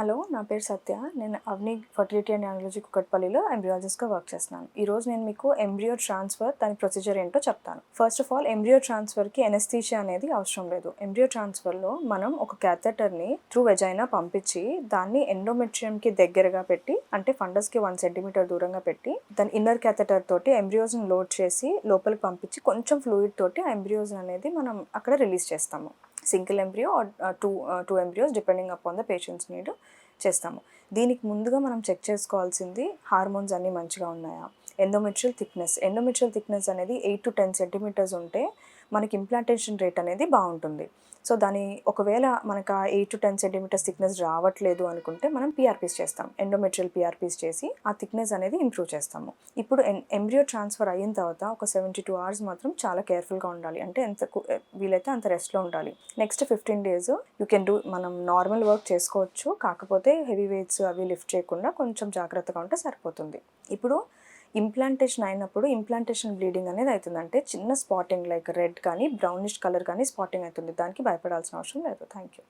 Hello, నా పేరు సత్య. నేను అవని ఫర్టిలిటీ అండ్ యాంగియాలజీ కుకట్పల్లిలో ఎంబ్రియాలజిస్ట్గా వర్క్ చేస్తున్నాను. ఈరోజు నేను మీకు ఎంబ్రియో ట్రాన్స్ఫర్ దాని ప్రొసీజర్ ఏంటో చెప్తాను. ఫస్ట్ ఆఫ్ ఆల్, ఎంబ్రియో ట్రాన్స్ఫర్కి ఎనస్థీషియా అనేది అవసరం లేదు. ఎంబ్రియో ట్రాన్స్ఫర్లో మనం ఒక క్యాథెటర్ని త్రూ వెజైనా పంపించి దాన్ని ఎండోమెట్రియంకి దగ్గరగా పెట్టి, అంటే ఫండస్కి 1 సెంటీమీటర్ దూరంగా పెట్టి, దాని ఇన్నర్ క్యాథెటర్ తోటి ఎంబ్రియోస్ని లోడ్ చేసి లోపలికి పంపించి కొంచెం ఫ్లూయిడ్ తోటి ఆ ఎంబ్రియోస్ అనేది మనం అక్కడ రిలీజ్ చేస్తాము. Single embryo or two embryos depending upon the patient's need చేస్తాము. దీనికి ముందుగా మనం చెక్ చేసుకోవాల్సింది హార్మోన్స్ అన్నీ మంచిగా ఉన్నాయా. ఎండోమెట్రియల్ థిక్నెస్ అనేది 8 to 10 సెంటీమీటర్స్ ఉంటే మనకి ఇంప్లాంటేషన్ రేట్ అనేది బాగుంటుంది. సో దాని ఒకవేళ మనకు ఆ 8 to 10 సెంటీమీటర్స్ థిక్నెస్ రావట్లేదు అనుకుంటే మనం పిఆర్పీస్ చేస్తాం. ఎండోమెట్రియల్ పిఆర్పీస్ చేసి ఆ థిక్నెస్ అనేది ఇంప్రూవ్ చేస్తాము. ఇప్పుడు ఎంబ్రియో ట్రాన్స్ఫర్ అయిన తర్వాత ఒక 72 hours మాత్రం చాలా కేర్ఫుల్గా ఉండాలి. అంటే ఎంత వీలైతే అంత రెస్ట్లో ఉండాలి. Next 15 days you can do, మనం నార్మల్ వర్క్ చేసుకోవచ్చు. కాకపోతే హెవీ వెయిట్స్ అవి లిఫ్ట్ చేయకుండా కొంచెం జాగ్రత్తగా ఉంటే సరిపోతుంది. ఇప్పుడు ఇంప్లాంటేషన్ అయినప్పుడు ఇంప్లాంటేషన్ బ్లీడింగ్ అనేది అవుతుంది. అంటే చిన్న స్పాటింగ్ లైక్ రెడ్ కానీ బ్రౌనిష్ కలర్ కానీ స్పాటింగ్ అవుతుంది. దానికి భయపడాల్సిన అవసరం లేదు. Thank you.